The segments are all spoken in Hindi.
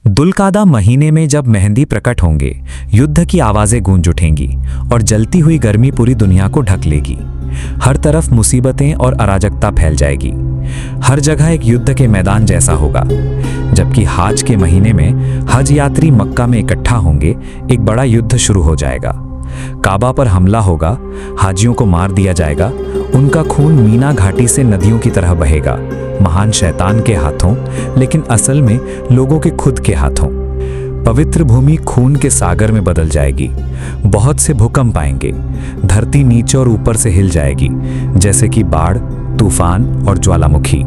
दुल्कादा महीने में जब मेहंदी प्रकट होंगे, युद्ध की आवाजें गूंज उठेंगी और जलती हुई गर्मी पूरी दुनिया को ढक लेगी। हर तरफ मुसीबतें और अराजकता फैल जाएगी। हर जगह एक युद्ध के मैदान जैसा होगा। जबकि हाज के महीने में हज यात्री मक्का में इकट्ठा होंगे, एक बड़ा युद्ध शुरू हो जाएगा। काबा पर हमला होगा, हाजियों को मार दिया जाएगा, उनका खून मीना घाटी से नदियों की तरह बहेगा, महान शैतान के हाथों, लेकिन असल में लोगों के खुद के हाथों। पवित्र भूमि खून के सागर में बदल जाएगी। बहुत से भूकंप आएंगे, धरती नीचे और ऊपर से हिल जाएगी, जैसे कि बाढ़, तूफान और ज्वालामुखी।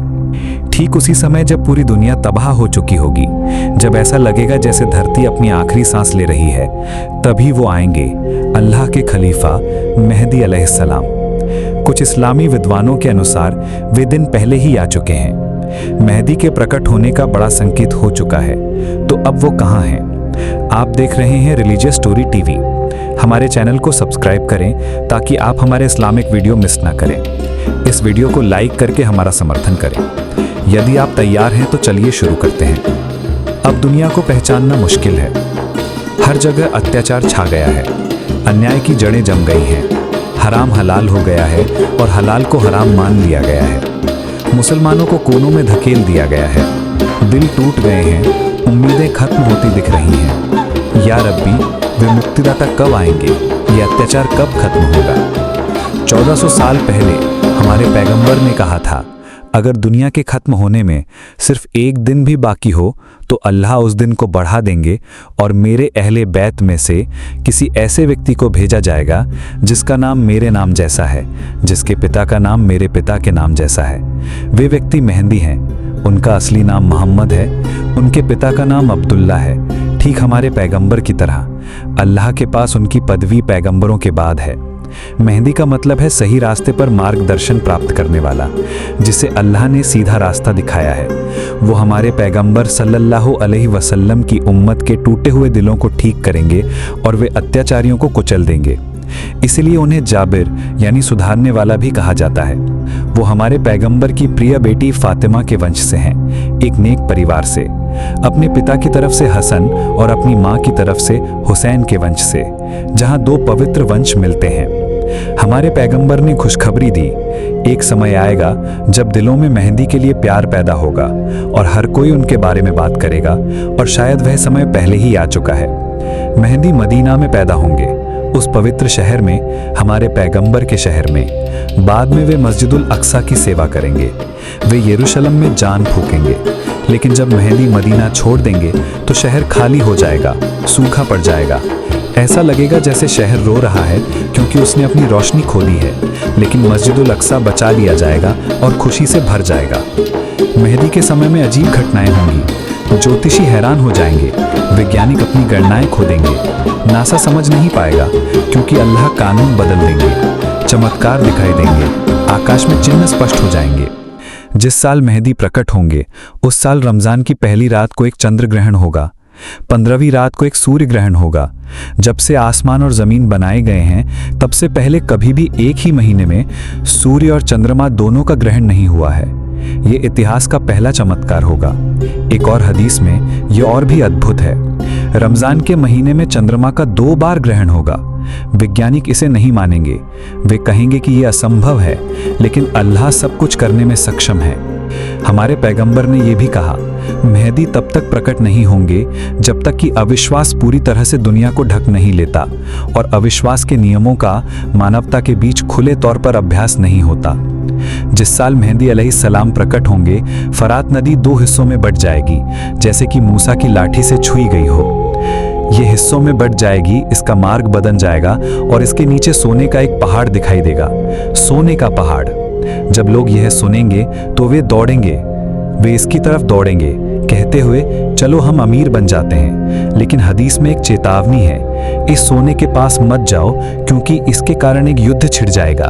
ठीक उसी समय जब पूरी दुनिया तबाह हो चुकी होगी, जब ऐसा लगेगा जैसे धरती अपनी आखिरी सांस ले रही है, तभी वो आएंगे, अल्लाह के खलीफा मेहदी अलैहिस्सलाम। कुछ इस्लामी विद्वानों के अनुसार वे दिन पहले ही आ चुके हैं। मेहदी के प्रकट होने का बड़ा संकेत हो चुका है, तो अब वो कहाँ हैं? आप देख रहे हैं रिलीजियस स्टोरी टीवी। हमारे चैनल को सब्सक्राइब करें ताकि आप हमारे इस्लामिक वीडियो मिस ना करें। इस वीडियो को लाइक करके हमारा समर्थन करें। यदि आप तैयार हैं तो चलिए शुरू करते हैं। अब दुनिया को पहचानना मुश्किल है। हर जगह अत्याचार छा गया है, अन्याय की जड़ें जम गई हैं, हराम हलाल हो गया है और हलाल को हराम मान लिया गया है। मुसलमानों को कोनों में धकेल दिया गया है, दिल टूट गए हैं, उम्मीदें खत्म होती दिख रही हैं। या रब्बी, वे मुक्तिदाता कब आएंगे? ये अत्याचार कब खत्म होगा? 1400 साल पहले हमारे पैगंबर ने कहा था, अगर दुनिया के खत्म होने में सिर्फ एक दिन भी बाकी हो तो अल्लाह उस दिन को बढ़ा देंगे और मेरे अहले बैत में से किसी ऐसे व्यक्ति को भेजा जाएगा जिसका नाम मेरे नाम जैसा है, जिसके पिता का नाम मेरे पिता के नाम जैसा है। वे व्यक्ति मेहंदी हैं। उनका असली नाम मोहम्मद है, उनके पिता का नाम अब्दुल्ला है। ठीक हमारे पैगंबर की तरह अल्लाह के पास उनकी पदवी पैगंबरों के बाद है। मेहंदी का मतलब है सही रास्ते पर मार्गदर्शन प्राप्त करने वाला, जिसे अल्लाह ने सीधा रास्ता दिखाया है। वो हमारे पैगंबर सल्लल्लाहु अलैहि वसल्लम की उम्मत के टूटे हुए दिलों को ठीक करेंगे और वे अत्याचारियों को कुचल देंगे। इसलिए उन्हें जाबिर यानी सुधारने वाला भी कहा जाता है। वो हमारे पैगंबर की प्रिय बेटी फातिमा के वंश से हैं, एक नेक परिवार से, अपने पिता की तरफ से हसन और अपनी माँ की तरफ से हुसैन के वंश से, जहाँ दो पवित्र वंश मिलते हैं। हमारे पैगंबर ने खुशखबरी दी, एक समय आएगा जब दिलों में मेहंदी के लिए प्यार पैदा होगा और हर कोई उनके बारे में बात करेगा, और शायद वह समय पहले ही आ चुका है। मेहंदी मदीना में पैदा होंगे, उस पवित्र शहर में, हमारे पैगंबर के शहर में। बाद में वे मस्जिदुल अक्सा की सेवा करेंगे। वे यरूशलेम में जान फूकेंगे। लेकिन जब मेहंदी मदीना छोड़ देंगे तो शहर खाली हो जाएगा, सूखा पड़ जाएगा। ऐसा लगेगा जैसे शहर रो रहा है क्योंकि उसने अपनी रोशनी खो दी है, लेकिन मस्जिदुल अक्सा बचा लिया जाएगा और खुशी से भर जाएगा। मेहंदी के समय में अजीब घटनाएं होंगी। ज्योतिषी हैरान हो जाएंगे, वैज्ञानिक अपनी गणनाएं खो देंगे, नासा समझ नहीं पाएगा क्योंकि अल्लाह कानून बदल देंगे, चमत्कार दिखाई देंगे, आकाश में चिन्ह स्पष्ट हो जाएंगे। जिस साल मेहंदी प्रकट होंगे उस साल रमजान की पहली रात को एक चंद्र ग्रहण होगा, 15वीं रात को एक सूर्य ग्रहण होगा। जब से आसमान और जमीन बनाए गए हैं तब से पहले कभी भी एक ही महीने में सूर्य और चंद्रमा दोनों का ग्रहण नहीं हुआ है। ये इतिहास का पहला चमत्कार होगा। एक और हदीस में यह और भी अद्भुत है। रमजान के महीने में चंद्रमा का 2 बार ग्रहण होगा। वैज्ञानिक इसे नहीं मानेंगे, वे कहेंगे कि यह असंभव है, लेकिन अल्लाह सब कुछ करने में सक्षम है। हमारे पैगंबर ने यह भी कहा, मेहंदी तब तक प्रकट नहीं होंगे जब तक कि अविश्वास पूरी तरह से दुनिया को ढक नहीं लेता और अविश्वास के नियमों का मानवता के बीच खुले तौर पर अभ्यास नहीं होता। जिस साल मेहंदी अलैहिस्सलाम प्रकट होंगे, फरात नदी 2 हिस्सों में बट जाएगी, जैसे कि मूसा की लाठी से छुई गई हो। ये हिस्सों में बट जाएगी, इसका मार्ग बदल जाएगा और इसके नीचे सोने का एक पहाड़ दिखाई देगा, सोने का पहाड़। जब लोग यह सुनेंगे तो वे दौड़ेंगे, वे इसकी तरफ दौड़ेंगे, कहते हुए चलो हम अमीर बन जाते हैं। लेकिन हदीस में एक चेतावनी है, इस सोने के पास मत जाओ क्योंकि इसके कारण एक युद्ध छिड़ जाएगा।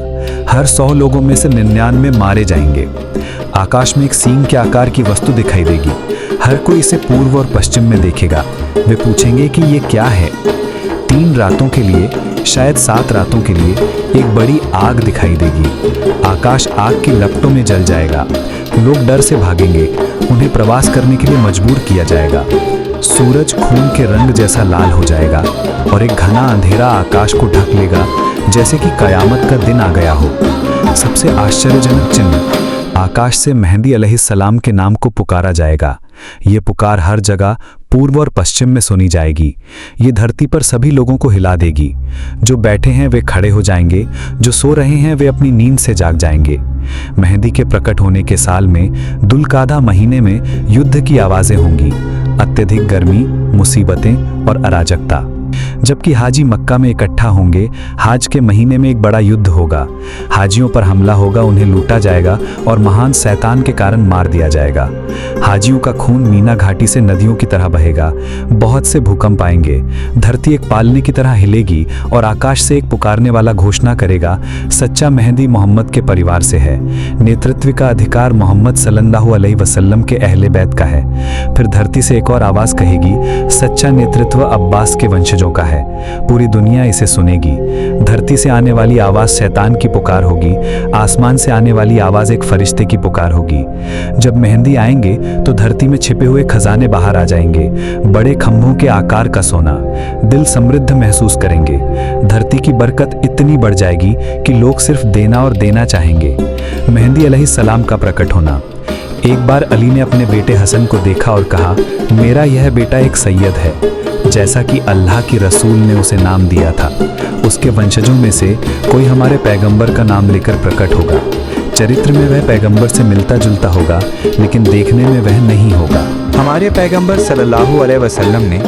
हर 100 लोगों में से 99 मारे जाएंगे। आकाश में एक सींग के आकार की वस्तु दिखाई देगी। हर कोई इसे पूर्व और पश्चिम में देखेगा। वे पूछेंगे कि ये क्या है। 3 रातों के लिए, शायद 7 रातों के लिए एक बड़ी आग दिखाई देगी। आकाश आग की लपटों में जल जाएगा। लोग डर से भागेंगे, उन्हें प्रवास करने के लिए मजबूर किया जाएगा। सूरज खून के रंग जैसा लाल हो जाएगा और एक घना अंधेरा आकाश को ढक लेगा, जैसे कि कयामत का दिन आ गया हो। सबसे आश्चर्यजनक चिन्ह, आकाश से मेहदी अलैहिस्सलाम के नाम को पुकारा जाएगा। ये पुकार हर जगह पूर्व और पश्चिम में सुनी जाएगी। ये धरती पर सभी लोगों को हिला देगी। जो बैठे हैं वे खड़े हो जाएंगे, जो सो रहे हैं वे अपनी नींद से जाग जाएंगे। मेहदी के प्रकट होने के साल में दुल्कादा महीने में युद्ध की आवाजें होंगी, अत्यधिक गर्मी, मुसीबतें और अराजकता। जबकि हाजी मक्का में इकट्ठा होंगे, हाज के महीने में एक बड़ा युद्ध होगा। हाजियों पर हमला होगा, उन्हें लूटा जाएगा और महान शैतान के कारण मार दिया जाएगा। हाजियों का खून मीना घाटी से नदियों की तरह बहेगा। बहुत से भूकंप आएंगे, धरती एक पालने की तरह हिलेगी और आकाश से एक पुकारने वाला घोषणा करेगा, सच्चा मेहदी मोहम्मद के परिवार से है। नेतृत्व का अधिकार मोहम्मद सल्लल्लाहु अलैहि वसल्लम के अहले बैत का है। फिर धरती से एक और आवाज कहेगी, सच्चा नेतृत्व अब्बास के वंशजों का है। पूरी दुनिया इसे सुनेगी। धरती से आने वाली आवाज शैतान की पुकार होगी, आसमान से आने वाली आवाज एक फरिश्ते की पुकार होगी। जब मेहंदी आएंगे तो धरती में छिपे हुए खजाने बाहर आ जाएंगे, बड़े खंभों के आकार का सोना। दिल समृद्ध महसूस करेंगे। धरती की बरकत इतनी बढ़ जाएगी कि लोग सिर्फ देना और देना चाहेंगे। मेहंदी अलैहिस्सलाम का प्रकट होना। एक बार अली ने अपने बेटे हसन को देखा और कहा, मेरा यह बेटा एक सैयद है, जैसा कि अल्लाह की रसूल ने उसे नाम दिया था। उसके वंशजों में से कोई हमारे पैगंबर का नाम लेकर प्रकट होगा। चरित्र में वह पैगंबर से मिलता जुलता होगा, लेकिन देखने में वह नहीं होगा। हमारे पैगंबर सल्लल्लाहु अलैहि वसल्लम ने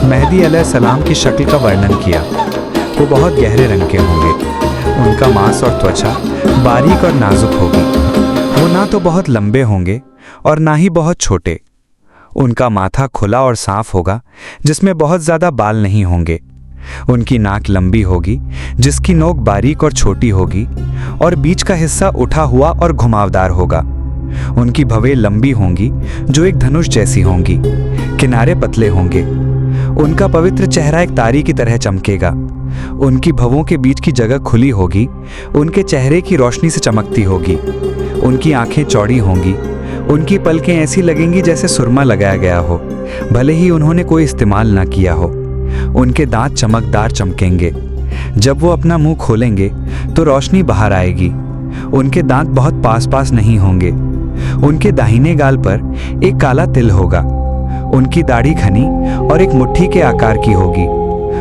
मेहदी अलैहिस्सलाम की शक्ल का वर्णन किया। वो बहुत गहरे रंग के होंगे। उनका मांस और त्वचा बारीक और नाजुक होगी। वो ना तो बहुत लंबे होंगे और ना ही बहुत छोटे। उनका माथा खुला और साफ होगा, जिसमें बहुत ज़्यादा बाल नहीं होंगे। उनकी नाक लंबी होगी, जिसकी नोक बारीक और छोटी होगी और बीच का हिस्सा उठा हुआ और घुमावदार होगा। उनकी भवें लंबी होंगी, जो एक धनुष जैसी होंगी। किनारे पतले होंगे। उनका पवित्र चेहरा एक तारी की तरह चमकेगा। उनकी भवों के बीच की जगह खुली होगी। उनके चेहरे की रोशनी से चमकती होगी। उनकी आंखें चौड़ी होंगी। उनकी पलकें ऐसी लगेंगी जैसे सुरमा लगाया गया हो, भले ही उन्होंने कोई इस्तेमाल ना किया हो। उनके दांत चमकदार चमकेंगे। जब वो अपना मुंह खोलेंगे तो रोशनी बाहर आएगी। उनके दांत बहुत पास पास नहीं होंगे। उनके दाहिने गाल पर एक काला तिल होगा। उनकी दाढ़ी घनी और एक मुट्ठी के आकार की होगी।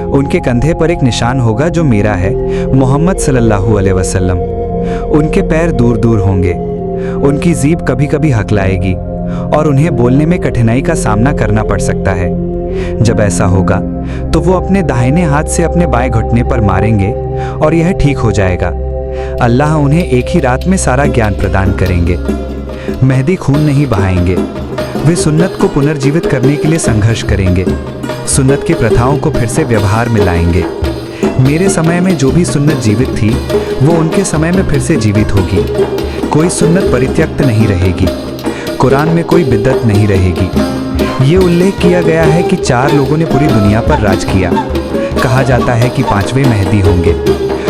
उनके कंधे पर एक निशान होगा जो मेरा है, मोहम्मद सल्लल्लाहु अलैहि वसल्लम। उनके पैर दूर दूर होंगे। उनकी जीभ कभी कभी हकलाएगी और उन्हें बोलने में कठिनाई का सामना करना पड़ सकता है। जब ऐसा होगा तो वो अपने दाहिने हाथ से अपने बाएं घुटने पर मारेंगे और यह ठीक हो जाएगा। अल्लाह उन्हें एक ही रात में सारा ज्ञान प्रदान करेंगे। मेहदी खून नहीं बहाएंगे। वे सुन्नत को पुनर्जीवित करने के लिए संघर्ष करेंगे। सुन्नत की प्रथाओं को फिर से व्यवहार में लाएंगे। मेरे समय में जो भी सुन्नत जीवित थी, वो उनके समय में फिर से जीवित होगी। कोई सुन्नत परित्यक्त नहीं रहेगी। कुरान में कोई बिद्दत नहीं रहेगी। ये उल्लेख किया गया है कि 4 लोगों ने पूरी दुनिया पर राज किया। कहा जाता है कि 5वें मेहदी होंगे।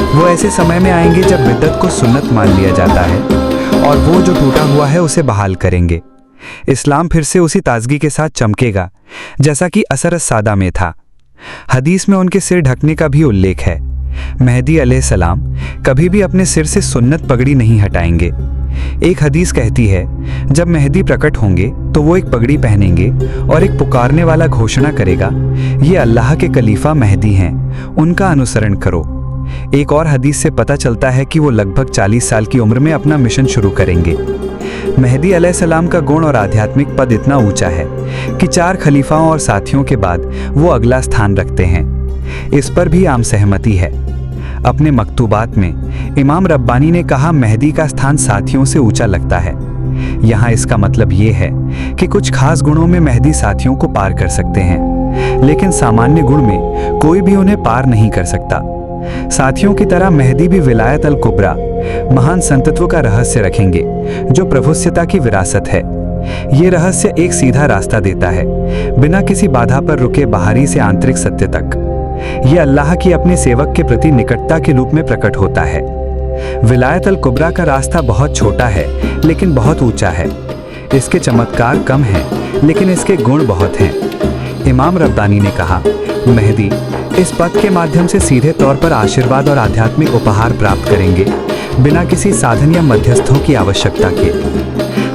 वो ऐसे समय में आएंगे जब बिद्दत को सुन्नत मान लिया जाता है और वो जो टूटा हुआ है उसे बहाल करेंगे। इस्लाम फिर से उसी ताजगी के साथ चमकेगा जैसा कि असर सादा में था। हदीस में उनके सिर ढकने का भी उल्लेख है। मेहदी अलैहिस्सलाम कभी भी अपने सिर से सुन्नत पगड़ी नहीं हटाएंगे। एक हदीस कहती है, जब मेहदी प्रकट होंगे तो वो एक पगड़ी पहनेंगे और एक पुकारने वाला घोषणा करेगा, ये अल्लाह के खलीफा मेहदी हैं, उनका अनुसरण करो। एक और हदीस से पता चलता है कि वो लगभग 40 साल की उम्र में अपना मिशन शुरू करेंगे। मेहदी अलैहिस्सलाम का गुण और आध्यात्मिक पद इतना ऊंचा है कि 4 खलीफाओं और साथियों के बाद वो अगला स्थान रखते हैं। इस पर भी आम सहमति है। अपने मकतूबात में इमाम रब्बानी ने कहा, मेहदी का स्थान साथियों से ऊंचा लगता है। यहाँ इसका मतलब ये है कि कुछ खास गुणों में मेहदी साथियों को पार कर सकते हैं, लेकिन सामान्य गुण में कोई भी उन्हें पार नहीं कर सकता। साथियों की तरह मेहदी भी विलायत अल कुबरा, महान संतत्व का रहस्य रखेंगे, जो प्रभुस्यता की विरासत है। ये रहस्य एक सीधा रास्ता देता है, बिना किसी बाधा पर रुके बाहरी से आंतरिक सत्य तक। ये अल्लाह की अपने सेवक के प्रति निकटता के रूप में प्रकट होता है। विलायत अल कुबरा का रास्ता बहुत छोटा है लेकिन बहुत ऊंचा है। इसके चमत्कार कम हैं, लेकिन इसके गुण बहुत हैं। इमाम रब्बानी ने कहा, मेहदी इस पथ के माध्यम से सीधे तौर पर आशीर्वाद और आध्यात्मिक उपहार प्राप्त करेंगे, बिना किसी साधन या मध्यस्थों की आवश्यकता के।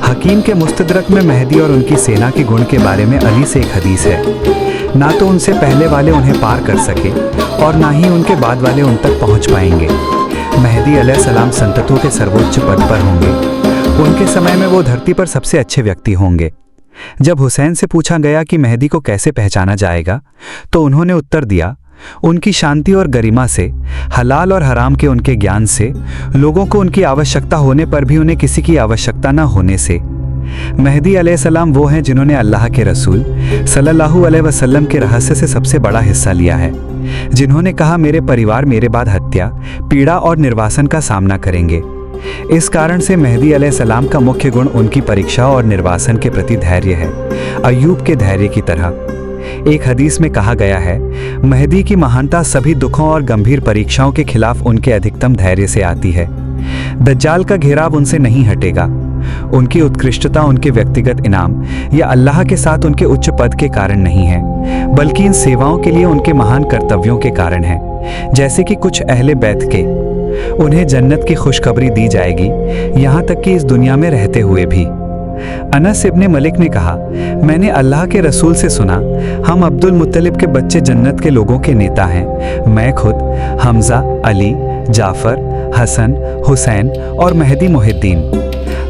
हकीम के मुस्तदरक में मेहदी और उनकी सेना के गुण के बारे में अली से एक हदीस है, ना तो उनसे पहले वाले उन्हें पार कर सके और ना ही उनके बाद वाले उन तक पहुंच पाएंगे। मेहदी अलैहिस्सलाम संततों के सर्वोच्च पद पर होंगे। उनके समय में वो धरती पर सबसे अच्छे व्यक्ति होंगे। जब हुसैन से पूछा गया कि मेहदी को कैसे पहचाना जाएगा, तो उन्होंने उत्तर दिया, उनकी शांति और गरिमा से, हलाल और हराम के उनके ज्ञान से, लोगों को उनकी आवश्यकता होने पर भी उन्हें किसी की आवश्यकता न होने से। मेहदी अलैहिस्सलाम वो हैं जिन्होंने अल्लाह के रसूल सल्लल्लाहु अलैहि वसल्लम के रहस्य से सबसे बड़ा हिस्सा लिया है, जिन्होंने कहा, मेरे परिवार मेरे बाद हत्या, पीड़ा और निर्वासन का सामना करेंगे। इस कारण से मेहदी अलैहिस्सलाम का मुख्य गुण उनकी परीक्षा और निर्वासन के प्रति धैर्य है, अय्यूब के धैर्य की तरह। एक हदीस में कहा गया है, मेहदी की महानता सभी दुखों और गंभीर परीक्षाओं के खिलाफ उनके अधिकतम धैर्य से आती है। दज्जाल का घेराव उनसे नहीं हटेगा। उनकी उत्कृष्टता उनके व्यक्तिगत इनाम या अल्लाह के साथ उनके उच्च पद के कारण नहीं है, बल्कि इन सेवाओं के लिए उनके महान कर्तव्यों के कारण है, जैसे कि कुछ अहले बैत के। उन्हें जन्नत की खुशखबरी दी जाएगी, यहाँ तक कि इस दुनिया में रहते हुए भी। अनस इब्ने मलिक ने कहा, मैंने अल्लाह के रसूल से सुना, हम अब्दुल मुत्तलिब के बच्चे जन्नत के लोगों के नेता हैं। मैं खुद हमजा, अली, जाफर, हसन, हुसैन और मेहदी मुहिद्दीन।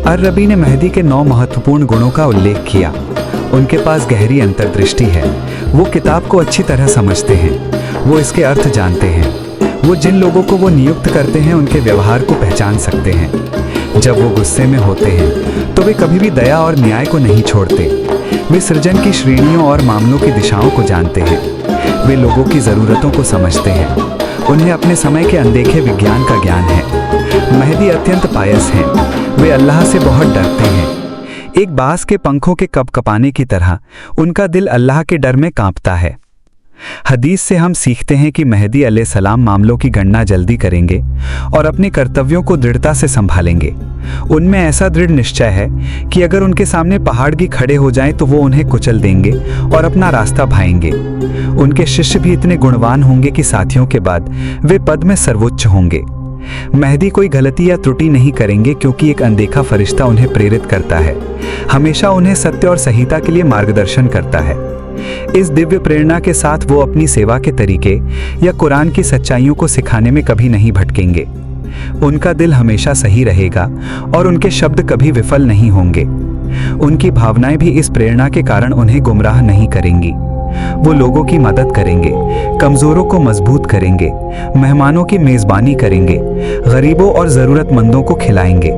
अर-रबी ने मेहदी के 9 महत्वपूर्ण गुणों का उल्लेख किया। उनके पास गहरी अंतर्दृष्टि है, वो किताब को अच्छी तरह समझते हैं, वो इसके अर्थ जानते हैं, वो जिन लोगों को वो नियुक्त करते हैं उनके व्यवहार को पहचान सकते हैं। जब वो गुस्से में होते हैं तो वे कभी भी दया और न्याय को नहीं छोड़ते। वे सृजन की श्रेणियों और मामलों की दिशाओं को जानते हैं। वे लोगों की ज़रूरतों को समझते हैं। उन्हें अपने समय के अनदेखे विज्ञान का ज्ञान है। मेहदी अत्यंत पायस हैं। वे अल्लाह से बहुत डरते हैं। एक बाज के पंखों के कपकपाने की तरह उनका दिल अल्लाह के डर में कांपता है। हदीस से हम सीखते हैं कि मेहदी अलैहिस्सलाम मामलों की गणना जल्दी करेंगे और अपने कर्तव्यों को दृढ़ता से संभालेंगे। उनमें ऐसा दृढ़ निश्चय है कि अगर उनके सामने पहाड़ भी खड़े हो जाएं तो वो उन्हें कुचल देंगे और अपना रास्ता भाएंगे। उनके शिष्य भी इतने गुणवान होंगे कि साथियों के बाद वे पद में सर्वोच्च होंगे। मेहदी कोई गलती या त्रुटि नहीं करेंगे, क्योंकि एक अनदेखा फरिश्ता उन्हें प्रेरित करता है, हमेशा उन्हें सत्य और सहीता के लिए मार्गदर्शन करता है। इस दिव्य प्रेरणा के साथ वो अपनी सेवा के तरीके या कुरान की सच्चाइयों को सिखाने में कभी नहीं भटकेंगे। उनका दिल हमेशा सही रहेगा और उनके शब्द कभी विफल नहीं होंगे। उनकी भावनाएं भी इस प्रेरणा के कारण उन्हें गुमराह नहीं करेंगी। वो लोगों की मदद करेंगे, कमजोरों को मजबूत करेंगे, मेहमानों की मेजबानी करेंगे, गरीबों और जरूरतमंदों को खिलाएंगे।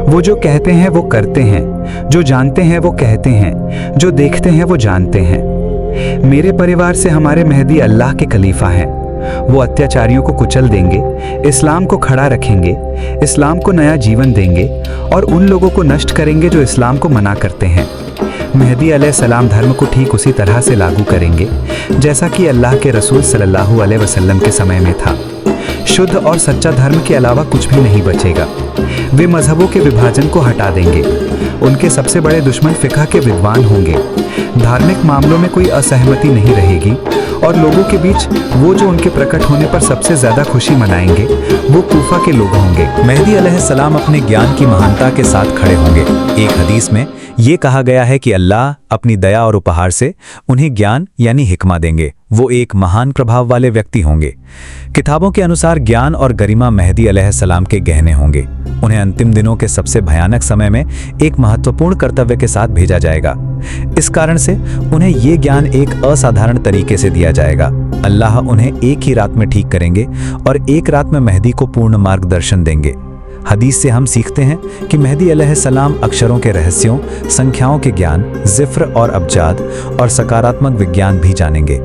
वो जो कहते हैं वो करते हैं, जो जानते हैं वो कहते हैं, जो देखते हैं वो जानते हैं। मेरे परिवार से हमारे मेहदी अल्लाह के खलीफा हैं। वो अत्याचारियों को कुचल देंगे, इस्लाम को खड़ा रखेंगे, इस्लाम को नया जीवन देंगे और उन लोगों को नष्ट करेंगे जो इस्लाम को मना करते हैं। मेहदी अलैहिस्सलाम धर्म को ठीक उसी तरह से लागू करेंगे जैसा कि अल्लाह के रसूल सल्लल्लाहु अलैहि वसल्लम के समय में था। शुद्ध और सच्चा धर्म के अलावा कुछ भी नहीं बचेगा। वे मजहबों के विभाजन को हटा देंगे। उनके सबसे बड़े दुश्मन फिक़ह के विद्वान होंगे। धार्मिक मामलों में कोई असहमति नहीं रहेगी और लोगों के बीच वो जो उनके प्रकट होने पर सबसे ज्यादा खुशी मनाएंगे वो कूफा के लोग होंगे। मेहदी अलैहिस्सलाम अपने ज्ञान की महानता के साथ खड़े होंगे। एक हदीस में ये कहा गया है कि अल्लाह अपनी दया और उपहार से उन्हें ज्ञान यानी हिकमा देंगे। वो एक महान प्रभाव वाले व्यक्ति होंगे। किताबों के अनुसार ज्ञान और गरिमा मेहदी अलैहिस्सलाम के गहने होंगे। उन्हें अंतिम दिनों के सबसे भयानक समय में एक महत्वपूर्ण कर्तव्य के साथ भेजा जाएगा। इस कारण से उन्हें ये ज्ञान एक असाधारण तरीके से दिया जाएगा। अल्लाह उन्हें एक ही रात में ठीक करेंगे और एक रात में मेहदी को पूर्ण मार्गदर्शन देंगे। हदीस से हम सीखते हैं कि मेहदी अलैहिस्सलाम अक्षरों के रहस्यों, संख्याओं के ज्ञान, ज़िफ्र और अबजाद और सकारात्मक विज्ञान भी जानेंगे।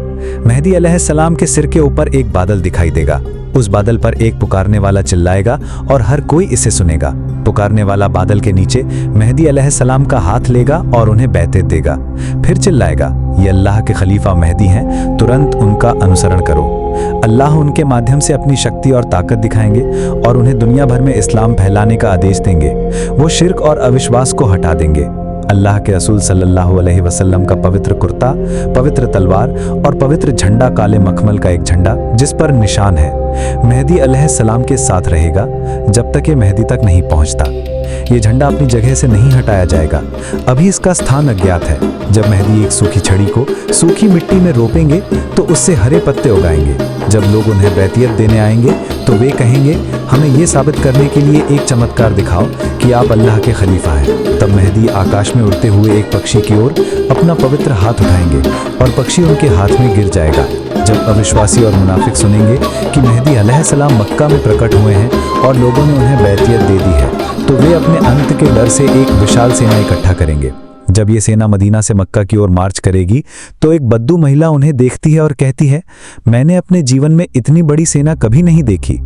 मेहदी अलैहिस्सलाम के सिर के ऊपर एक बादल दिखाई देगा। उस बादल पर एक पुकारने वाला चिल्लाएगा और हर कोई इसे सुनेगा। पुकारने वाला बादल के नीचे मेहदी अलैहिस्सलाम का हाथ लेगा और उन्हें बैतें देगा। फिर चिल्लाएगा, ये अल्लाह के खलीफा मेहदी हैं, तुरंत उनका अनुसरण करो। अल्लाह उनके माध्यम से अपनी शक्ति और ताकत दिखाएंगे और उन्हें दुनिया भर में इस्लाम फैलाने का आदेश देंगे। वो शिर्क और अविश्वास को हटा देंगे। अल्लाह के रसूल सल्लल्लाहु अलैहि वसल्लम का पवित्र कुर्ता, पवित्र तलवार और पवित्र झंडा काले मखमल का एक झंडा जिस पर निशान है, मेहदी अलैहिस्सलाम के साथ रहेगा जब तक ये मेहदी तक नहीं पहुंचता। ये झंडा अपनी जगह से नहीं हटाया जाएगा। अभी इसका स्थान अज्ञात है। जब मेहदी एक सूखी छड़ी को सूखी मिट्टी में रोपेंगे तो उससे हरे पत्ते उगाएंगे। जब लोग उन्हें बैतियत देने आएंगे तो वे कहेंगे, हमें ये साबित करने के लिए एक चमत्कार दिखाओ कि आप अल्लाह के खलीफा हैं। तब मेहदी आकाश में उड़ते हुए एक पक्षी की ओर अपना पवित्र हाथ उठाएंगे और पक्षी उनके हाथ में गिर जाएगा। जब अविश्वासी और मुनाफिक सुनेंगे कि मेहदी अलैहिस्सलाम मक्का में प्रकट हुए हैं और लोगों ने उन्हें बैतियत दे दी है, तो वे अपने अंत के डर से एक विशाल सेना इकट्ठा करेंगे। जब ये सेना मदीना से मक्का की ओर मार्च करेगी तो एक बद्दू महिला उन्हें देखती है और कहती है, मैंने अपने जीवन में इतनी बड़ी सेना कभी नहीं देखी।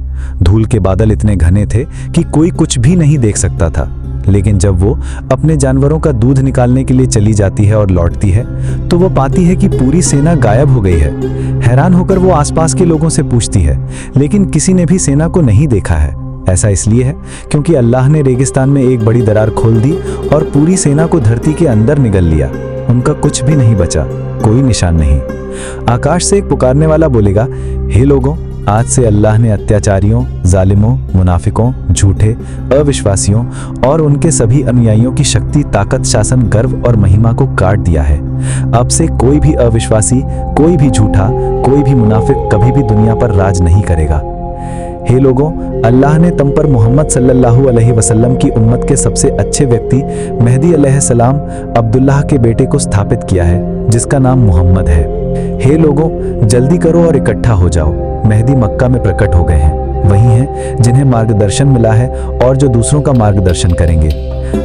धूल के बादल इतने घने थे कि कोई कुछ भी नहीं देख सकता था। लेकिन जब वो अपने जानवरों का दूध निकालने के लिए चली जाती है और लौटती है तो वो पाती है कि पूरी सेना गायब हो गई है। हैरान होकर वो आसपास के लोगों से पूछती है, लेकिन किसी ने भी सेना को नहीं देखा है। ऐसा इसलिए है क्योंकि अल्लाह ने रेगिस्तान में एक बड़ी दरार खोल दी और पूरी सेना को धरती के अंदर निगल लिया। उनका कुछ भी नहीं बचा, कोई निशान नहीं। आकाश से एक पुकारने वाला बोलेगा, हे लोगों, आज से अल्लाह ने अत्याचारियों, जालिमों, मुनाफिकों, झूठे, अविश्वासियों और उनके सभी अनुयायियों की शक्ति, ताकत, शासन, गर्व और महिमा को काट दिया है। अब से कोई भी अविश्वासी, कोई भी झूठा, कोई भी मुनाफिक कभी भी दुनिया पर राज नहीं करेगा। हे लोगों, अल्लाह ने तुम पर मोहम्मद सल्लल्लाहु अलैहि वसल्लम की उम्मत के सबसे अच्छे व्यक्ति मेहदी अलैहिस्सलाम अब्दुल्लाह के बेटे को स्थापित किया है, जिसका नाम मोहम्मद है। हे लोगों, जल्दी करो और इकट्ठा हो जाओ। मेहदी मक्का में प्रकट हो गए हैं। वही हैं जिन्हें मार्गदर्शन मिला है और जो दूसरों का मार्गदर्शन करेंगे।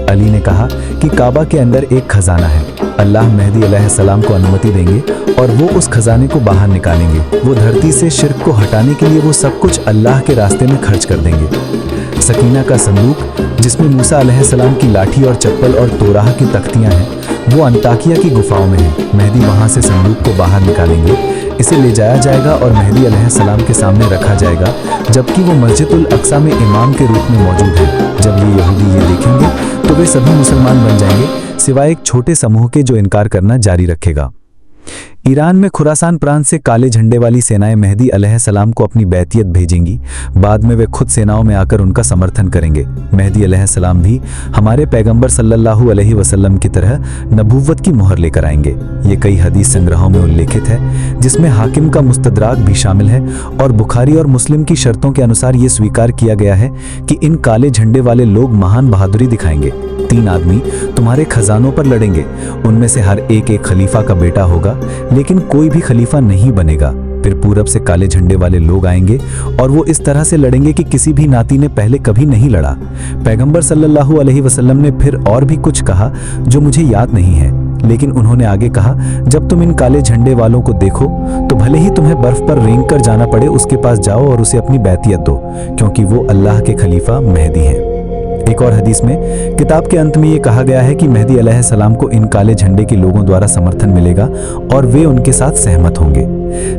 अली ने कहा कि काबा के अंदर एक खजाना है। अल्लाह मेहदी अलैहिस्सलाम को अनुमति देंगे और वो उस खजाने को बाहर निकालेंगे। वो धरती से शिर्क को हटाने के लिए वो सब कुछ अल्लाह के रास्ते में खर्च कर देंगे। सकीना का संदूक, जिसमें मूसा अलैहिस्सलाम की लाठी और चप्पल और तोराह की तख्तियां हैं, वो अंताकिया की गुफाओं में है। मेहदी वहां से संदूक को बाहर निकालेंगे। इसे ले जाया जाएगा और मेहदी अलैहिस्सलाम के सामने रखा जाएगा, जबकि वो मस्जिदुल अक्सा में इमाम के रूप में मौजूद है। जब ये यहूदी ये देखेंगे तो वे सभी मुसलमान बन जाएंगे, सिवाय एक छोटे समूह के जो इनकार करना जारी रखेगा। ईरान में खुरासान प्रांत से काले झंडे वाली सेनाएं मेहदी अलैहिस्सलाम को अपनी बैतियत भेजेंगी। बाद में वे खुद सेनाओं में आकर उनका समर्थन करेंगे। मेहदी अलैहिस्सलाम भी हमारे पैगंबर सल्लल्लाहु अलैहि वसल्लम की तरह नबूवत की मोहर लेकर आएंगे। ये कई हदीस संग्रहों में उल्लेखित है, जिसमें हाकिम का मुस्तदराक भी शामिल है और बुखारी और मुस्लिम की शर्तों के अनुसार ये स्वीकार किया गया है कि इन काले झंडे वाले लोग महान बहादुरी दिखाएंगे। 3 आदमी तुम्हारे खजानों पर लड़ेंगे। उनमें से हर एक खलीफा का बेटा होगा, लेकिन कोई भी खलीफा नहीं बनेगा। फिर पूरब से काले झंडे वाले लोग आएंगे और वो इस तरह से लड़ेंगे कि किसी भी नाती ने पहले कभी नहीं लड़ा। पैगंबर सल्लल्लाहु अलैहि वसल्लम ने फिर और भी कुछ कहा जो मुझे याद नहीं है, लेकिन उन्होंने आगे कहा, जब तुम इन काले झंडे वालों को देखो तो भले ही तुम्हें बर्फ पर रेंग कर जाना पड़े, उसके पास जाओ और उसे अपनी बैतियत दो, क्योंकि वो अल्लाह के खलीफा मेहदी हैं। एक और हदीस में किताब के अंत में ये कहा गया है कि मेहदी अलैहिस्सलाम को इन काले झंडे के लोगों द्वारा समर्थन मिलेगा और वे उनके साथ सहमत होंगे।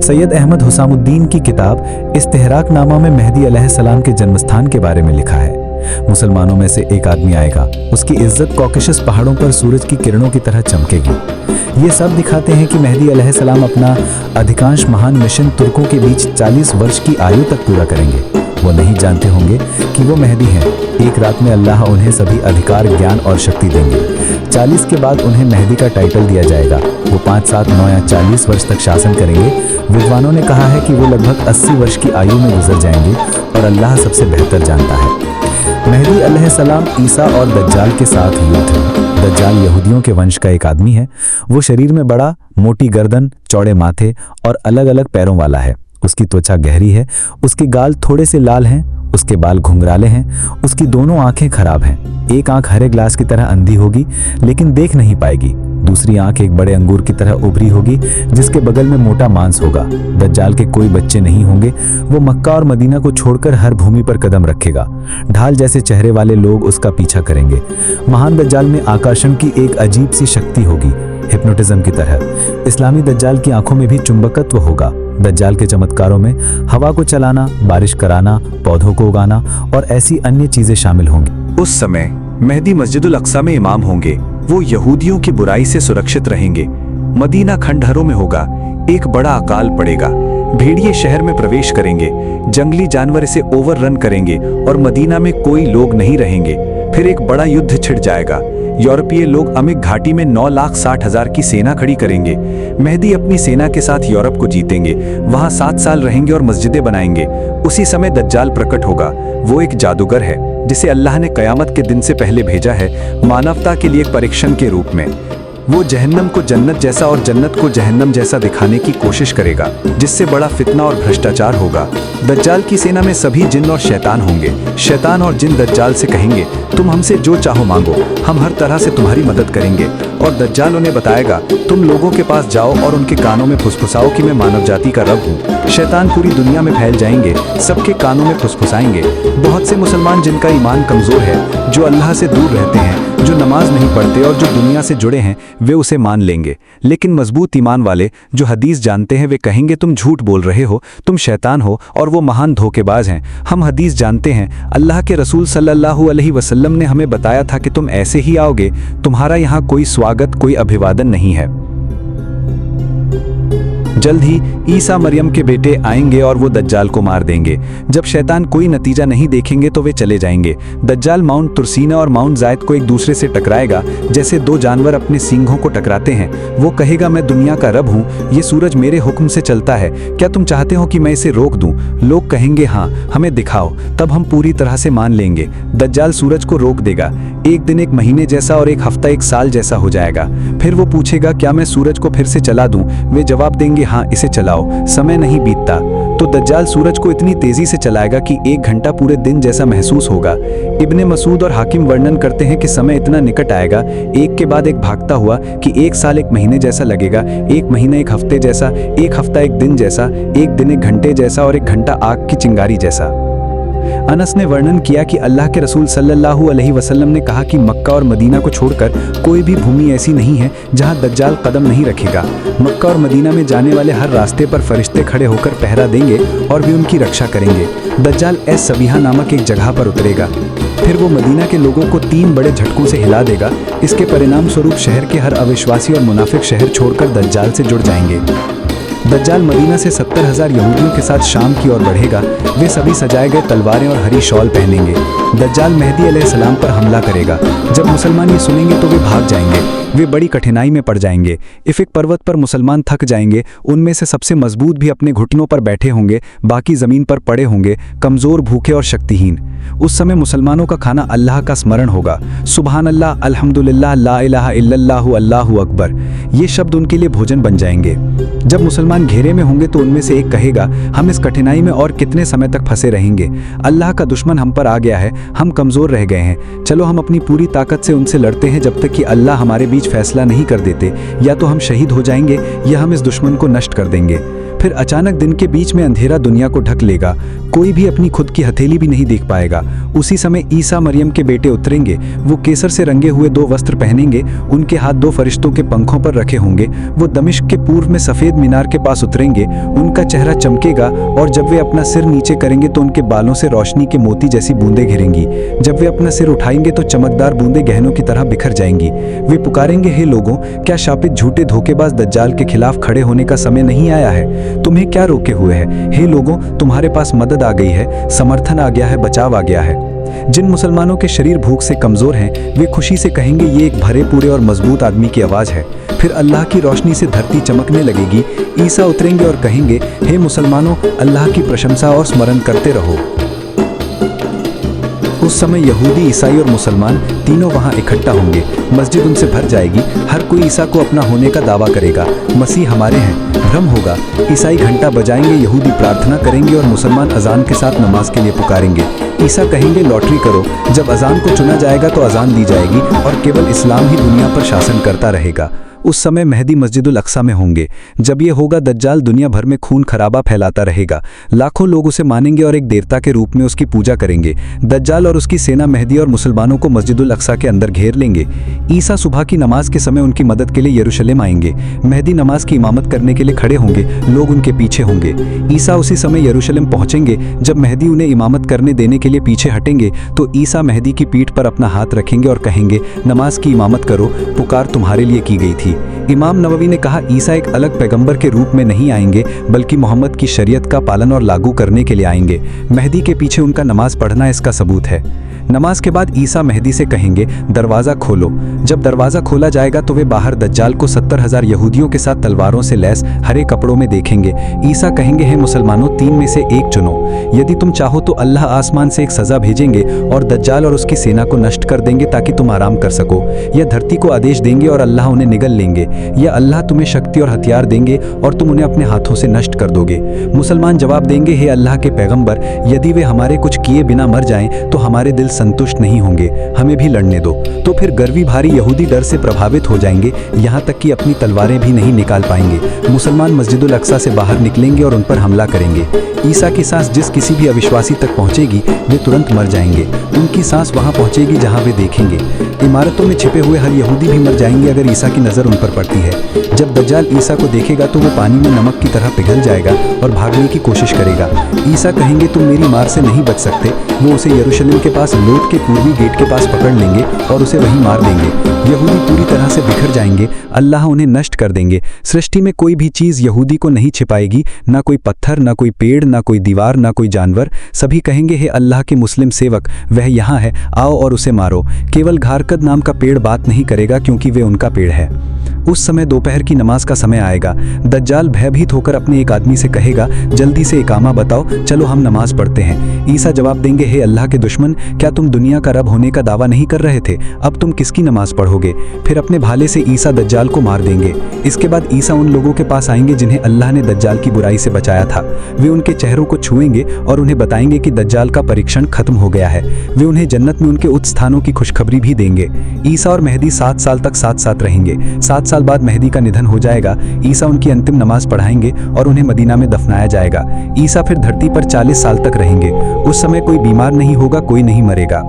सैयद अहमद हुसामुद्दीन की किताब इस्तेहराकनामा में मेहदी अलैहिस्सलाम के जन्मस्थान के बारे में लिखा है। मुसलमानों में से एक आदमी आएगा, उसकी इज्जत कॉकेशस पहाड़ों पर सूरज की किरणों की तरह चमकेगी। ये सब दिखाते हैं कि मेहदी अलैहिस्सलाम अपना अधिकांश महान मिशन तुर्कों के बीच 40 वर्ष की आयु तक पूरा करेंगे। वो नहीं जानते होंगे कि वो मेहदी हैं। एक रात में अल्लाह उन्हें सभी अधिकार, ज्ञान और शक्ति देंगे। 40 के बाद उन्हें मेहदी का टाइटल दिया जाएगा। वो 5, 7, 9 या 40 वर्ष तक शासन करेंगे। विद्वानों ने कहा है कि वो लगभग 80 वर्ष की आयु में गुजर जाएंगे और अल्लाह सबसे बेहतर जानता है। मेहदी अलैहिस्सलाम ईसा और दज्जाल के साथ युद्ध। दज्जाल यहूदियों के वंश का एक आदमी है। वो शरीर में बड़ा, मोटी गर्दन, चौड़े माथे और अलग अलग पैरों वाला है। उसकी त्वचा गहरी है, उसके गाल थोड़े से लाल हैं, उसके बाल घुंघराले हैं, उसकी दोनों आंखें खराब हैं। एक आंख हरे ग्लास की तरह अंधी होगी, लेकिन देख नहीं पाएगी। दूसरी आंख एक बड़े अंगूर की तरह उभरी होगी, जिसके बगल में मोटा मांस होगा। दज्जाल के कोई बच्चे नहीं होंगे। वो मक्का और मदीना को छोड़कर हर भूमि पर कदम रखेगा। ढाल जैसे चेहरे वाले लोग उसका पीछा करेंगे। महान दज्जाल में आकर्षण की एक अजीब सी शक्ति होगी, हिप्नोटिज्म की तरह। इस्लामी दज्जाल की आंखों में भी चुंबकत्व होगा। दज्जाल के चमत्कारों में हवा को चलाना, बारिश कराना, पौधों को उगाना और ऐसी अन्य चीजें शामिल होंगी। उस समय मेहदी मस्जिदुल अक्सा में इमाम होंगे। वो यहूदियों की बुराई से सुरक्षित रहेंगे। मदीना खंडहरों में होगा, एक बड़ा अकाल पड़ेगा, भेड़िए शहर में प्रवेश करेंगे, जंगली जानवर इसे ओवररन करेंगे और मदीना में कोई लोग नहीं रहेंगे। फिर एक बड़ा युद्ध छिड़ जाएगा। यूरोपीय लोग अमिक घाटी में 9,60,000 की सेना खड़ी करेंगे। मेहदी अपनी सेना के साथ यूरोप को जीतेंगे, वहां 7 साल रहेंगे और मस्जिदें बनाएंगे। उसी समय दज्जाल प्रकट होगा। वो एक जादूगर है जिसे अल्लाह ने कयामत के दिन से पहले भेजा है, मानवता के लिए एक परीक्षण के रूप में। वो जहन्नम को जन्नत जैसा और जन्नत को जहन्नम जैसा दिखाने की कोशिश करेगा, जिससे बड़ा फितना और भ्रष्टाचार होगा। दज्जाल की सेना में सभी जिन और शैतान होंगे। शैतान और जिन दज्जाल से कहेंगे, तुम हमसे जो चाहो मांगो, हम हर तरह से तुम्हारी मदद करेंगे। और दज्जाल उन्हें बताएगा, तुम लोगों के पास जाओ और उनके कानों में फुसफुसाओ कि मैं मानव जाति का रब हूँ। शैतान पूरी दुनिया में फैल जाएंगे, सबके कानों में फुसफुसाएंगे। बहुत से मुसलमान जिनका ईमान कमजोर है, जो अल्लाह से दूर रहते हैं, जो नमाज नहीं पढ़ते और जो दुनिया से जुड़े हैं, वे उसे मान लेंगे। लेकिन मजबूत ईमान वाले जो हदीस जानते हैं, वे कहेंगे, तुम झूठ बोल रहे हो, तुम शैतान हो और वो महान धोखेबाज हैं। हम हदीस जानते हैं, अल्लाह के रसूल सल्लल्लाहु अलैहि वसल्लम ने हमें बताया था कि तुम ऐसे ही आओगे, तुम्हारा यहाँ कोई स्वागत, कोई अभिवादन नहीं है। जल्द ही ईसा मरियम के बेटे आएंगे और वो दज्जाल को मार देंगे। जब शैतान कोई नतीजा नहीं देखेंगे तो वे चले जाएंगे। दज्जाल माउंट तुरसीना और माउंट जायद को एक दूसरे से टकराएगा, जैसे दो जानवर अपने सींगों को टकराते हैं। वो कहेगा, मैं दुनिया का रब हूँ, ये सूरज मेरे हुक्म से चलता है, क्या तुम चाहते हो कि मैं इसे रोक दूँ? लोग कहेंगे, हाँ, हमें दिखाओ। तब हम पूरी तरह से मान लेंगे। दज्जाल सूरज को रोक देगा। एक दिन एक महीने जैसा और एक हफ्ता एक साल जैसा हो जाएगा। फिर वो पूछेगा, क्या मैं सूरज को फिर से चला दूं? वे जवाब देंगे, हाँ, इसे चलाओ, समय नहीं बीतता। तो दज्जाल सूरज को इतनी तेजी से चलाएगा कि 1 घंटा पूरे दिन जैसा महसूस होगा। इब्ने मसूद और हाकिम वर्णन करते हैं कि समय इतना निकट आएगा, एक के बाद एक भागता हुआ, कि 1 साल 1 महीने जैसा लगेगा, 1 महीना 1 हफ्ते जैसा, 1 हफ्ता 1 दिन जैसा, 1 दिन 1 घंटे जैसा और 1 घंटा आग की चिंगारी जैसा। अनस ने वर्णन किया कि अल्लाह के रसूल सल्लल्लाहु अलैहि वसल्लम ने कहा कि मक्का और मदीना को छोड़कर कोई भी भूमि ऐसी नहीं है जहां दज्जाल कदम नहीं रखेगा। मक्का और मदीना में जाने वाले हर रास्ते पर फरिश्ते खड़े होकर पहरा देंगे और भी उनकी रक्षा करेंगे। दज्जाल एस सबिहा नामक एक जगह पर उतरेगा। फिर वो मदीना के लोगों को 3 बड़े झटकों से हिला देगा। इसके परिणाम स्वरूप शहर के हर अविश्वासी और मुनाफिक शहर छोड़कर दज्जाल से जुड़ जाएंगे। दज्जाल मदीना से 70,000 यहूदियों के साथ शाम की ओर बढ़ेगा। वे सभी सजाए गए तलवारें और हरी शॉल पहनेंगे। दज्जाल मेहदी अलैहिस्सलाम पर हमला करेगा। जब मुसलमान ये सुनेंगे तो वे भाग जाएंगे। वे बड़ी कठिनाई में पड़ जाएंगे। इफिक पर्वत पर मुसलमान थक जाएंगे। उनमें से सबसे मजबूत भी अपने घुटनों पर बैठे होंगे, बाकी जमीन पर पड़े होंगे, कमजोर, भूखे और शक्तिहीन। उस समय मुसलमानों का खाना अल्लाह का स्मरण होगा। सुबहान अल्लाह, अल्हम्दुलिल्लाह, ला इलाहा इल्लल्लाहु, अल्लाहु अकबर, ये शब्द उनके लिए भोजन बन जाएंगे। जब मुसलमान घेरे में होंगे तो उनमें से एक कहेगा, हम इस कठिनाई में और कितने समय तक फंसे रहेंगे? अल्लाह का दुश्मन हम पर आ गया है, हम कमजोर रह गए हैं। चलो हम अपनी पूरी ताकत से उनसे लड़ते हैं जब तक कि अल्लाह हमारे बीच फैसला नहीं कर देते। या तो हम शहीद हो जाएंगे या हम इस दुश्मन को नष्ट कर देंगे। फिर अचानक दिन के बीच में अंधेरा दुनिया को ढक लेगा। कोई भी अपनी खुद की हथेली भी नहीं देख पाएगा। उसी समय ईसा मरियम के बेटे उतरेंगे। वो केसर से रंगे हुए 2 वस्त्र पहनेंगे। उनके हाथ 2 फरिश्तों के पंखों पर रखे होंगे। वो दमिश्क के पूर्व में सफेद मीनार के पास उतरेंगे। उनका चेहरा चमकेगा और जब वे अपना सिर नीचे करेंगे तो उनके बालों से रोशनी के मोती जैसी बूंदें घिरेंगी। जब वे अपना सिर उठाएंगे तो चमकदार बूंदें गहनों की तरह बिखर जाएंगी। वे पुकारेंगे, हे लोगों, क्या शापित झूठे धोखेबाज दज्जाल के खिलाफ खड़े होने का समय नहीं आया है? तुम्हें क्या रोके हुए है? हे लोगों, तुम्हारे पास मदद आ गई है, समर्थन आ गया है, बचाव आ गया है। जिन मुसलमानों के शरीर भूख से कमजोर हैं, वे खुशी से कहेंगे, ये एक भरे पूरे और मजबूत आदमी की आवाज है। फिर अल्लाह की रोशनी से धरती चमकने लगेगी। ईसा उतरेंगे और कहेंगे, हे मुसलमानों, अल्लाह की प्रशंसा और स्मरण करते रहो। उस समय यहूदी, ईसाई और मुसलमान तीनों वहां इकट्ठा होंगे। मस्जिद उनसे भर जाएगी। हर कोई ईसा को अपना होने का दावा करेगा। मसीह हमारे हैं। भ्रम होगा। ईसाई घंटा बजाएंगे, यहूदी प्रार्थना करेंगे और मुसलमान अजान के साथ नमाज के लिए पुकारेंगे। ईसा कहेंगे, लॉटरी करो। जब अजान को चुना जाएगा तो अजान दी जाएगी और केवल इस्लाम ही दुनिया पर शासन करता रहेगा। उस समय मेहदी मस्जिदुल अक्सा में होंगे। जब ये होगा दज्जाल दुनिया भर में खून खराबा फैलाता रहेगा। लाखों लोग उसे मानेंगे और एक देवता के रूप में उसकी पूजा करेंगे। दज्जाल और उसकी सेना मेहदी और मुसलमानों को मस्जिदुल अक्सा के अंदर घेर लेंगे। ईसा सुबह की नमाज के समय उनकी मदद के लिए यरूशलेम आएंगे। मेहदी नमाज की इमामत करने के लिए खड़े होंगे, लोग उनके पीछे होंगे। ईसा उसी समय यरूशलेम पहुंचेंगे। जब मेहदी उन्हें इमामत करने देने के लिए पीछे हटेंगे तो ईसा मेहदी की पीठ पर अपना हाथ रखेंगे और कहेंगे, नमाज की इमामत करो, पुकार तुम्हारे लिए की गई थी। इमाम नववी ने कहा, ईसा एक अलग पैगंबर के रूप में नहीं आएंगे बल्कि मोहम्मद की शरीयत का पालन और लागू करने के लिए आएंगे। मेहदी के पीछे उनका नमाज पढ़ना इसका सबूत है। नमाज के बाद ईसा मेहदी से कहेंगे, दरवाज़ा खोलो। जब दरवाज़ा खोला जाएगा तो वे बाहर दज्जाल को 70,000 यहूदियों के साथ तलवारों से लैस हरे कपड़ों में देखेंगे। ईसा कहेंगे, हे मुसलमानों, 3 में से एक चुनो। यदि तुम चाहो तो अल्लाह आसमान से एक सज़ा भेजेंगे और दज्जाल और उसकी सेना को नष्ट कर देंगे ताकि तुम आराम कर सको। या धरती को आदेश देंगे और अल्लाह उन्हें निगल लेंगे, या अल्लाह तुम्हें शक्ति और हथियार देंगे और तुम उन्हें अपने हाथों से नष्ट कर दोगे। मुसलमान जवाब देंगे, हे अल्लाह के पैगंबर, यदि वे हमारे कुछ किए बिना मर जाएं तो हमारे दिल संतुष्ट नहीं होंगे, हमें भी लड़ने दो। तो फिर गर्वी भारी यहूदी डर से प्रभावित हो जाएंगे, यहाँ तक कि अपनी तलवारें भी नहीं निकाल पाएंगे। मुसलमान मस्जिदुल अक्सा से बाहर निकलेंगे और उन पर हमला करेंगे। ईसा की सांस जिस किसी भी अविश्वासी तक पहुंचेगी वे तुरंत मर जाएंगे। उनकी सांस वहां पहुंचेगी जहां वे देखेंगे। इमारतों में छिपे हुए हर यहूदी भी मर जाएंगे अगर ईसा की नज़र उन पर पड़ती है। जब दज्जाल ईसा को देखेगा तो वो पानी में नमक की तरह पिघल जाएगा और भागने की कोशिश करेगा। ईसा कहेंगे, तुम मेरी मार से नहीं बच सकते। वो उसे यरूशलेम के पास लोट के पूर्वी गेट के पास पकड़ लेंगे और उसे वहीं मार देंगे। यहूदी पूरी तरह से बिखर जाएंगे, अल्लाह उन्हें नष्ट कर देंगे। सृष्टि में कोई भी चीज़ यहूदी को नहीं छिपाएगी, ना कोई पत्थर, ना कोई पेड़, ना कोई दीवार, ना कोई जानवर। सभी कहेंगे, हे अल्लाह के मुस्लिम सेवक, वह यहाँ है, आओ और उसे मारो। केवल घारकद नाम का पेड़ बात नहीं करेगा क्योंकि वे उनका पेड़ है। उस समय दोपहर की नमाज का समय आएगा। दज्जाल भयभीत होकर अपने एक आदमी से कहेगा, जल्दी से इकामा बताओ, चलो हम नमाज पढ़ते हैं। ईसा जवाब देंगे, हे अल्लाह के दुश्मन, क्या तुम दुनिया का रब होने का दावा नहीं कर रहे थे? अब तुम किसकी नमाज पढ़ोगे? फिर अपने भाले से ईसा दज्जाल को मार देंगे। इसके बाद ईसा उन लोगों के पास आएंगे जिन्हें अल्लाह ने दज्जाल की बुराई से बचाया था। वे उनके चेहरों को छुएंगे और उन्हें बताएंगे कि दज्जाल का परीक्षण खत्म हो गया है। वे उन्हें जन्नत में उनके उच्च स्थानों की खुशखबरी भी देंगे। ईसा और मेहदी 7 साल तक साथ साथ रहेंगे। 7 साल बाद मेहदी का निधन हो जाएगा। ईसा उनकी अंतिम नमाज पढ़ाएंगे और उन्हें मदीना में दफनाया जाएगा। ईसा फिर धरती पर 40 साल तक रहेंगे। उस समय कोई बीमार नहीं होगा, कोई नहीं मरेगा।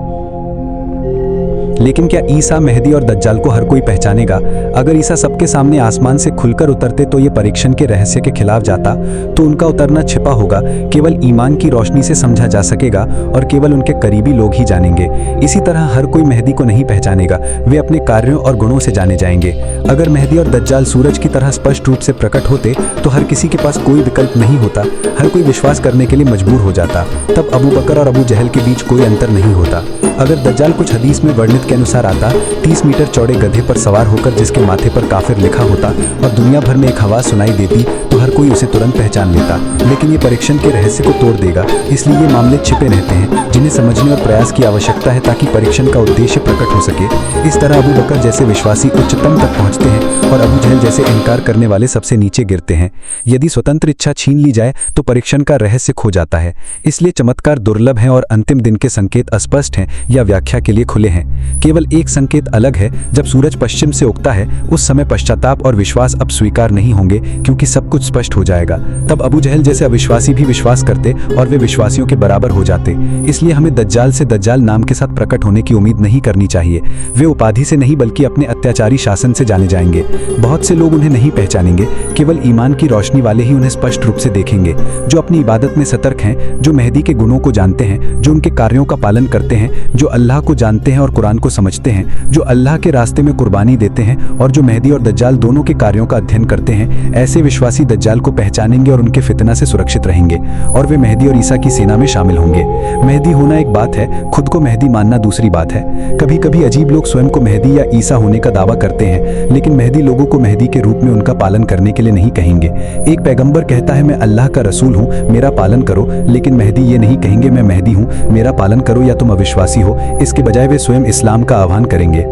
लेकिन क्या ईसा, मेहदी और दज्जाल को हर कोई पहचानेगा? अगर ईसा सबके सामने आसमान से खुलकर उतरते तो ये परीक्षण के रहस्य के खिलाफ जाता। तो उनका उतरना छिपा होगा, केवल ईमान की रोशनी से समझा जा सकेगा और केवल उनके करीबी लोग ही जानेंगे। इसी तरह हर कोई मेहदी को नहीं पहचानेगा, वे अपने कार्यों और गुणों से जाने जाएंगे। अगर मेहदी और दज्जाल सूरज की तरह स्पष्ट रूप से प्रकट होते तो हर किसी के पास कोई विकल्प नहीं होता, हर कोई विश्वास करने के लिए मजबूर हो जाता। तब अबू बकर और अबू जहल के बीच कोई अंतर नहीं होता। अगर दज्जाल कुछ हदीस में वर्णित के अनुसार आता, 30 मीटर चौड़े गधे पर सवार होकर जिसके माथे पर काफिर लिखा होता और दुनिया भर में एक आवाज सुनाई देती, तो हर कोई उसे तुरंत पहचान लेता। लेकिन ये परीक्षण के रहस्य को तोड़ देगा, इसलिए ये मामले छिपे रहते हैं जिन्हें समझने और प्रयास की आवश्यकता है ताकि परीक्षण का उद्देश्य प्रकट हो सके। इस तरह अबू बकर जैसे विश्वासी उच्चतम तक पहुंचते हैं और अबू जहल जैसे इनकार करने वाले सबसे नीचे गिरते हैं। यदि स्वतंत्र इच्छा छीन ली जाए तो परीक्षण का रहस्य खो जाता है। इसलिए चमत्कार दुर्लभ हैं और अंतिम दिन के संकेत अस्पष्ट हैं या व्याख्या के लिए खुले हैं। केवल एक संकेत अलग है, जब सूरज पश्चिम से उगता है उस समय पश्चाताप और विश्वास अब स्वीकार नहीं होंगे क्योंकि सब कुछ स्पष्ट हो जाएगा। तब अबू जहल जैसे अविश्वासी भी विश्वास करते और वे विश्वासियों के बराबर हो जाते। इसलिए हमें दज्जाल से दज्जाल नाम के साथ प्रकट होने की उम्मीद नहीं करनी चाहिए। वे उपाधि से नहीं बल्कि अपने अत्याचारी शासन से जाने जाएंगे। बहुत से लोग उन्हें नहीं पहचानेंगे, केवल ईमान की रोशनी वाले ही उन्हें स्पष्ट रूप से देखेंगे, जो अपनी इबादत में सतर्क हैं, जो मेहदी के गुणों को जानते हैं, जो उनके कार्यों का पालन करते हैं, जो अल्लाह को जानते हैं और कुरान को समझते हैं, जो अल्लाह के रास्ते में कुर्बानी देते हैं और जो मेहदी और दज्जाल दोनों के कार्यों का अध्ययन करते हैं। ऐसे विश्वासी दज्जाल को पहचानेंगे और उनके फितना से सुरक्षित रहेंगे और वे मेहदी और ईसा की सेना में शामिल होंगे। मेहदी होना एक बात है, खुद को मेहदी मानना दूसरी बात है। कभी कभी अजीब लोग स्वयं को मेहदी या ईसा होने का दावा करते हैं, लेकिन मेहदी लोगों को मेहदी के रूप में उनका पालन करने के लिए नहीं कहेंगे। एक पैगंबर कहता है, मैं अल्लाह का रसूल हूँ, मेरा पालन करो, लेकिन मेहदी ये नहीं कहेंगे, मैं मेहदी हूँ, मेरा पालन करो या तुम अविश्वासी हो। इसके बजाय वे स्वयं इस्लाम का आह्वान करेंगे।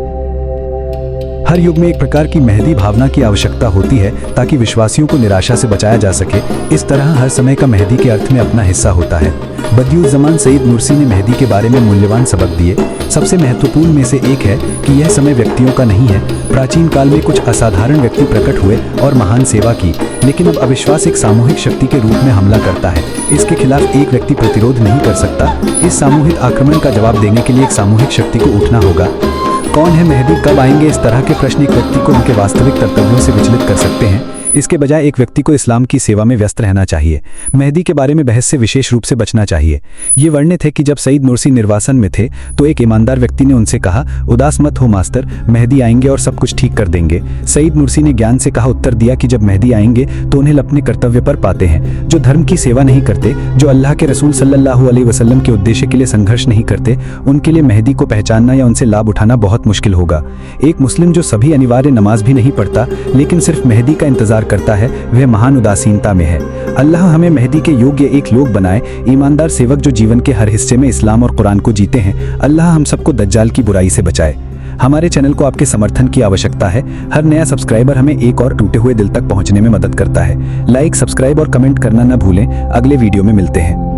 हर युग में एक प्रकार की मेहदी भावना की आवश्यकता होती है ताकि विश्वासियों को निराशा से बचाया जा सके। इस तरह हर समय का मेहदी के अर्थ में अपना हिस्सा होता है। बदियुज़्ज़मान सईद नुरसी ने मेहदी के बारे में मूल्यवान सबक दिए। सबसे महत्वपूर्ण में से एक है कि यह समय व्यक्तियों का नहीं है। प्राचीन काल में कुछ असाधारण व्यक्ति प्रकट हुए और महान सेवा की, लेकिन अब अविश्वास एक सामूहिक शक्ति के रूप में हमला करता है। इसके खिलाफ एक व्यक्ति प्रतिरोध नहीं कर सकता। इस सामूहिक आक्रमण का जवाब देने के लिए एक सामूहिक शक्ति को उठना होगा। कौन है मेहदी, कब आएंगे, इस तरह के प्रश्न एक व्यक्ति को उनके वास्तविक कर्तव्यों से विचलित कर सकते हैं। इसके बजाय एक व्यक्ति को इस्लाम की सेवा में व्यस्त रहना चाहिए। मेहदी के बारे में बहस से विशेष रूप से बचना चाहिए। ये वर्णित है कि जब सईद नुरसी निर्वासन में थे तो एक ईमानदार व्यक्ति ने उनसे कहा, उदास मत हो मास्टर, मेहदी आएंगे और सब कुछ ठीक कर देंगे। सईद नुरसी ने ज्ञान से कहा उत्तर दिया कि जब मेहदी आएंगे तो उन्हें अपने कर्तव्य पर पाते हैं। जो धर्म की सेवा नहीं करते, जो अल्लाह के रसूल सल्लल्लाहु अलैहि वसल्लम के उद्देश्य के लिए संघर्ष नहीं करते, उनके लिए मेहदी को पहचानना या उनसे लाभ उठाना बहुत मुश्किल होगा। एक मुस्लिम जो सभी अनिवार्य नमाज भी नहीं पढ़ता लेकिन सिर्फ मेहदी का इंतजार करता है, वह महान उदासीनता में है। अल्लाह हमें मेहदी के योग्य एक लोग बनाए, ईमानदार सेवक जो जीवन के हर हिस्से में इस्लाम और कुरान को जीते हैं। अल्लाह हम सबको दज्जाल की बुराई से बचाए। हमारे चैनल को आपके समर्थन की आवश्यकता है। हर नया सब्सक्राइबर हमें एक और टूटे हुए दिल तक पहुंचने में मदद करता है। लाइक, सब्सक्राइब और कमेंट करना न भूलें। अगले वीडियो में मिलते हैं।